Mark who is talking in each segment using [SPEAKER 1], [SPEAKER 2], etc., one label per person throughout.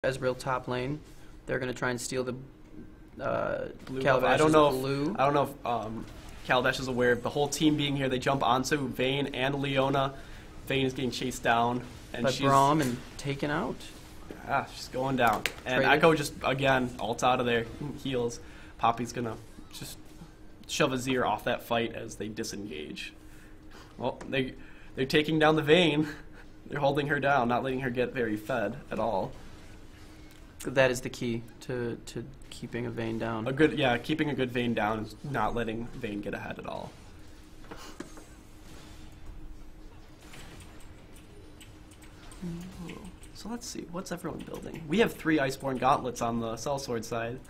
[SPEAKER 1] Ezreal top lane. They're going to try and steal the
[SPEAKER 2] Blue
[SPEAKER 1] Calabash's
[SPEAKER 2] I don't know
[SPEAKER 1] blue.
[SPEAKER 2] I don't know if Calabash is aware of the whole team being here. They jump onto Vayne and Leona. Vayne is getting chased down, and
[SPEAKER 1] by
[SPEAKER 2] she's
[SPEAKER 1] Braum and taken out.
[SPEAKER 2] she's going down. And
[SPEAKER 1] Traded.
[SPEAKER 2] Echo just again ults out of there, heals. Poppy's gonna just shove Azir off that fight as they disengage. Well, they're taking down the Vayne. They're holding her down, not letting her get very fed at all.
[SPEAKER 1] That is the key to keeping a Vayne down.
[SPEAKER 2] Keeping a good Vayne down is not letting Vayne get ahead at all. So let's see, what's everyone building? We have 3 Iceborne Gauntlets on the Sellsword side.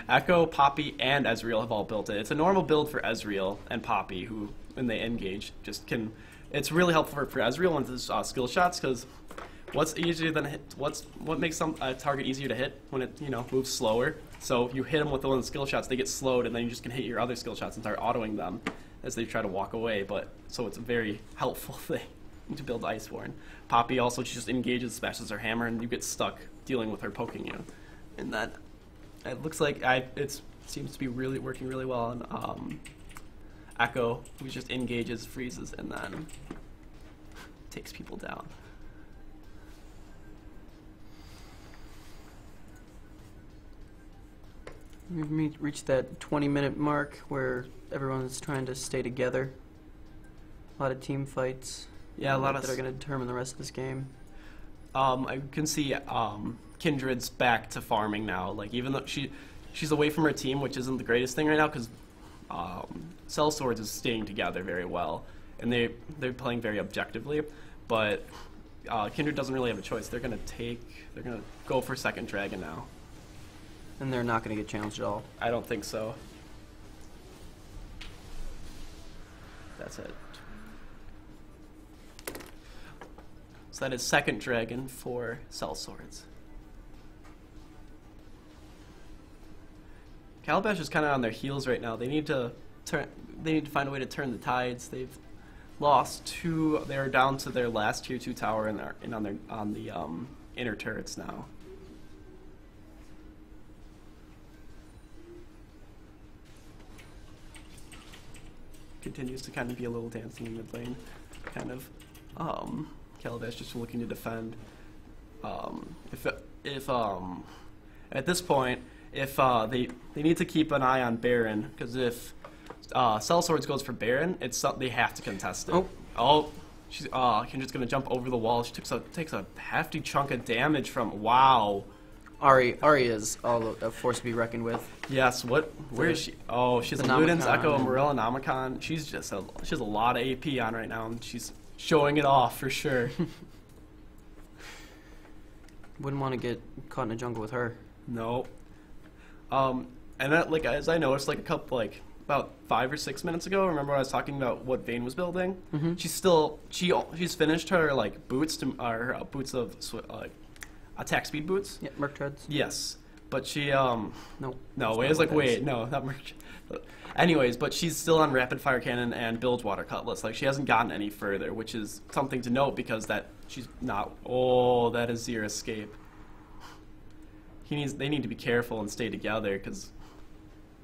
[SPEAKER 2] Echo, Poppy, and Ezreal have all built it. It's a normal build for Ezreal and Poppy, who, when they engage, just can... It's really helpful for Ezreal and his skill shots, because what's easier than hit? What makes a target easier to hit when it moves slower? So if you hit them with one of the skill shots, they get slowed, and then you just can hit your other skill shots and start autoing them as they try to walk away. So it's a very helpful thing to build Iceborne. Poppy also just engages, smashes her hammer, and you get stuck dealing with her poking you. And that it looks like it seems to be really working really well on Echo, who just engages, freezes, and then takes people down.
[SPEAKER 1] We've reached that 20-minute mark where everyone's trying to stay together. A lot of team fights.
[SPEAKER 2] Yeah, a lot
[SPEAKER 1] that are going to determine the rest of this game.
[SPEAKER 2] I can see Kindred's back to farming now. Like, even though she's away from her team, which isn't the greatest thing right now, because Sellswords is staying together very well, and they're playing very objectively. But Kindred doesn't really have a choice. They're gonna go for second dragon now.
[SPEAKER 1] And they're not going to get challenged at all.
[SPEAKER 2] I don't think so. That's it. So that is second dragon for Sellswords. Calabash is kind of on their heels right now. They need to find a way to turn the tides. They've lost 2. They're down to their last tier 2 tower and on the inner turrets now. Continues to kind of be a little dancing in mid lane, kind of. Calabash just looking to defend. If at this point, if they need to keep an eye on Baron, because if Sellswords goes for Baron, they have to contest it. She's Kindred's gonna jump over the wall. She takes a hefty chunk of damage from
[SPEAKER 1] Ari is a force to be reckoned with.
[SPEAKER 2] Yes. Where is she? Oh, she's a Ludens, Echo, Morel, and Omicron. She has a lot of AP on right now, and she's showing it off for sure.
[SPEAKER 1] Wouldn't want to get caught in a jungle with her.
[SPEAKER 2] No. And that, as I noticed, about 5 or 6 minutes ago, remember when I was talking about what Vayne was building?
[SPEAKER 1] Mm-hmm.
[SPEAKER 2] She's finished her boots boots of attack speed boots.
[SPEAKER 1] Yeah, Merc Treads.
[SPEAKER 2] Yes, but she
[SPEAKER 1] No,
[SPEAKER 2] not Merc. Anyways, but she's still on rapid fire cannon and Bilgewater Cutlass. She hasn't gotten any further, which is something to note because she's not. Oh, that is Azir escape. They need to be careful and stay together because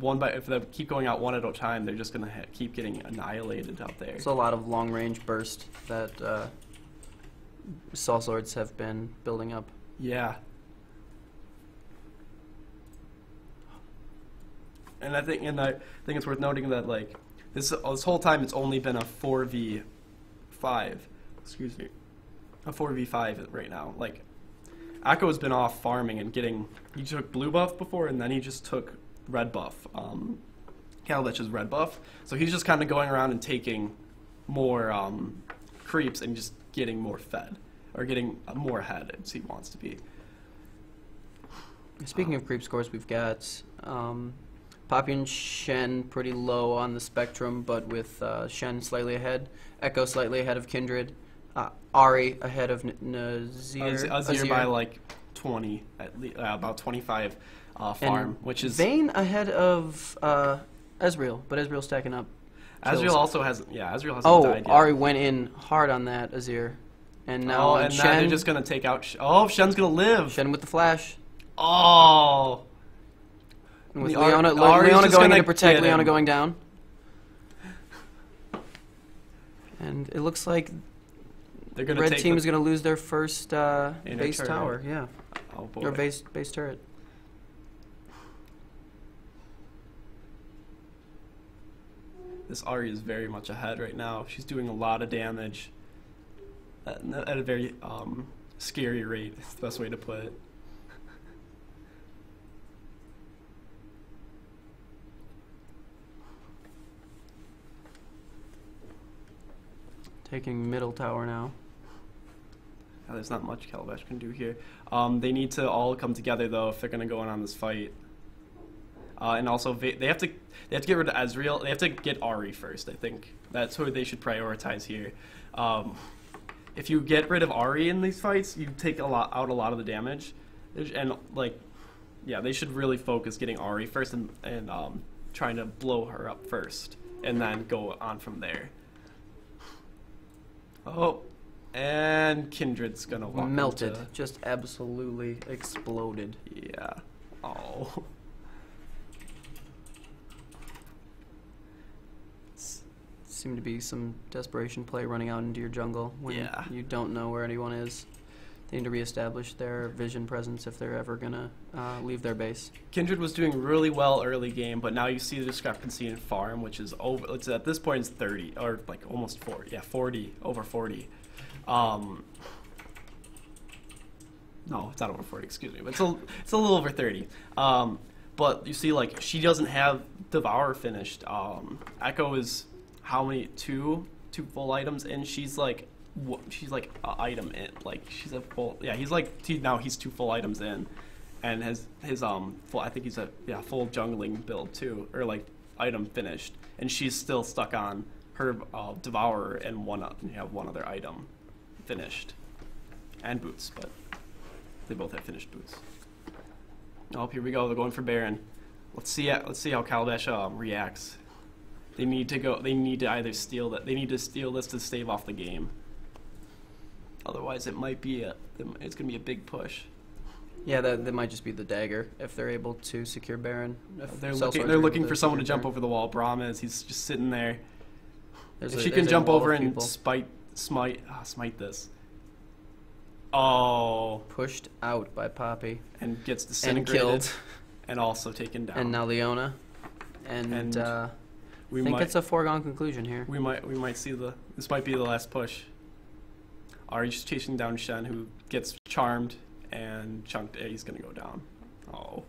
[SPEAKER 2] if they keep going out one at a time, they're just gonna keep getting annihilated out there.
[SPEAKER 1] It's a lot of long range burst that Sellswords have been building up.
[SPEAKER 2] Yeah. And I think it's worth noting that this whole time it's only been a 4v5. Excuse me. A 4v5 right now. Echo's been off farming and he took blue buff before and then he just took red buff. Calabash's red buff. So he's just kind of going around and taking more creeps and just getting more fed. Or getting more ahead as he wants to be.
[SPEAKER 1] Speaking of creep scores, we've got Poppy and Shen pretty low on the spectrum, but with Shen slightly ahead, Echo slightly ahead of Kindred, Ari ahead of Nazir.
[SPEAKER 2] Azir by 20, about 25 farm, which is...
[SPEAKER 1] Vayne ahead of Ezreal, but Ezreal's stacking up.
[SPEAKER 2] Ezreal also hasn't died yet.
[SPEAKER 1] Ari went in hard on that Azir. And now
[SPEAKER 2] and
[SPEAKER 1] Shen.
[SPEAKER 2] now they're just gonna take out. Oh, Shen's gonna live.
[SPEAKER 1] Shen with the flash.
[SPEAKER 2] Oh.
[SPEAKER 1] And with
[SPEAKER 2] Ari's
[SPEAKER 1] Leona
[SPEAKER 2] just
[SPEAKER 1] going in
[SPEAKER 2] gonna
[SPEAKER 1] to protect
[SPEAKER 2] get
[SPEAKER 1] Leona
[SPEAKER 2] him.
[SPEAKER 1] going down. And it looks like
[SPEAKER 2] They're
[SPEAKER 1] the
[SPEAKER 2] gonna
[SPEAKER 1] red
[SPEAKER 2] take
[SPEAKER 1] team
[SPEAKER 2] the
[SPEAKER 1] is going to lose their first base
[SPEAKER 2] turret.
[SPEAKER 1] tower. Yeah,
[SPEAKER 2] Oh boy.
[SPEAKER 1] or base turret.
[SPEAKER 2] This Ari is very much ahead right now. She's doing a lot of damage at a very scary rate. It's the best way to put it.
[SPEAKER 1] Taking middle tower now.
[SPEAKER 2] There's not much Calabash can do here. They need to all come together though if they're going to go in on this fight. And also they have to get rid of Ezreal. They have to get Ari first. I think that's who they should prioritize here. If you get rid of Ari in these fights, you take out a lot of the damage. And like, yeah, they should really focus getting Ari first and trying to blow her up first, and then go on from there. Oh, and Kindred's gonna walk
[SPEAKER 1] Melted,
[SPEAKER 2] into-
[SPEAKER 1] just absolutely exploded.
[SPEAKER 2] Yeah. Oh.
[SPEAKER 1] Seemed to be some desperation play running out into your jungle when
[SPEAKER 2] Yeah.
[SPEAKER 1] you don't know where anyone is. They need to reestablish their vision presence if they're ever gonna leave their base.
[SPEAKER 2] Kindred was doing really well early game, but now you see the discrepancy in farm, which is over. It's at this point it's 30 or like almost 40. Yeah, 40 over 40. No, it's not over 40. Excuse me, but it's a little over 30. But you see, like she doesn't have Devour finished. Echo is how many? Two full items, and she's like a item in. Like she's a full. Yeah, he's 2 full items in, and has his full. I think he's a full jungling build too, or like item finished, and she's still stuck on her Devourer and one other item finished, and boots, but they both have finished boots. Oh, here we go. They're going for Baron. Let's see how Calabash reacts. They need to either steal that. They need to steal this to stave off the game. Otherwise, it's gonna be a big push.
[SPEAKER 1] Yeah, that might just be the dagger if they're able to secure Baron.
[SPEAKER 2] They're looking for someone to jump over the wall. Braum is he's just sitting there. If she can jump over and smite this. Oh,
[SPEAKER 1] Pushed out by Poppy
[SPEAKER 2] and gets
[SPEAKER 1] and
[SPEAKER 2] disintegrated
[SPEAKER 1] killed.
[SPEAKER 2] and also taken down.
[SPEAKER 1] And now Leona. And I think it's a foregone conclusion here.
[SPEAKER 2] We might see this might be the last push. Ari's chasing down Shen, who gets charmed and chunked. He's gonna go down. Oh.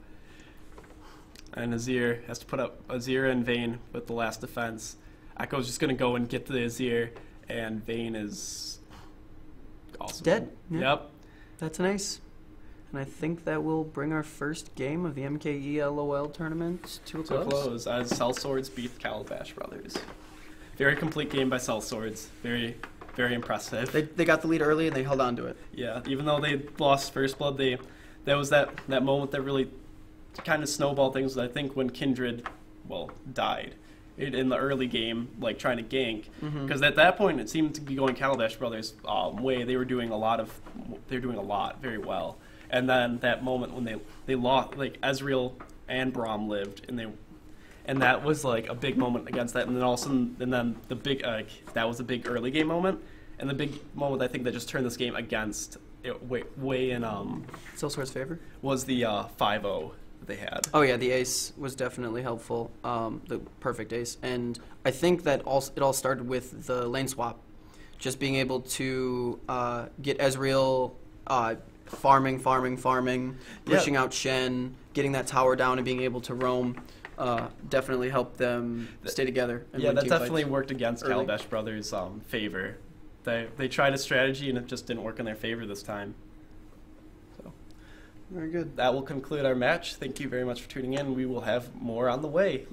[SPEAKER 2] And Azir has to put up Azir and Vayne with the last defense. Echo's just gonna go and get the Azir, and Vayne is also
[SPEAKER 1] Dead. Yeah.
[SPEAKER 2] Yep.
[SPEAKER 1] That's an ace. And I think that will bring our first game of the MKELoL tournament to a
[SPEAKER 2] To a
[SPEAKER 1] close.
[SPEAKER 2] close as Sellswords beat Calabash Brothers. Very complete game by Sellswords. Very, very impressive.
[SPEAKER 1] They got the lead early and they held on to it.
[SPEAKER 2] Yeah, even though they lost First Blood, that was that moment that really kind of snowballed things. I think when Kindred, died in the early game, like trying to gank, because at that point it seemed to be going Calabash Brothers' way. They were doing a lot very well. And then that moment when they lost, like Ezreal and Braum lived, and that was like a big moment against that. And then all of a sudden, the big that was a big early game moment, and the big moment I think that just turned this game against it way in
[SPEAKER 1] Sellswords' favor?
[SPEAKER 2] was the 5-0 that they had.
[SPEAKER 1] Oh yeah, the ace was definitely helpful. The perfect ace, and I think that it all started with the lane swap, just being able to get Ezreal farming, pushing out Shen, getting that tower down, and being able to roam. Definitely helped them stay together. And
[SPEAKER 2] Yeah,
[SPEAKER 1] win
[SPEAKER 2] that
[SPEAKER 1] team
[SPEAKER 2] definitely
[SPEAKER 1] fights
[SPEAKER 2] worked against
[SPEAKER 1] early.
[SPEAKER 2] Calabash Brothers' favor. They tried a strategy and it just didn't work in their favor this time. So
[SPEAKER 1] Very good.
[SPEAKER 2] that will conclude our match. Thank you very much for tuning in. We will have more on the way.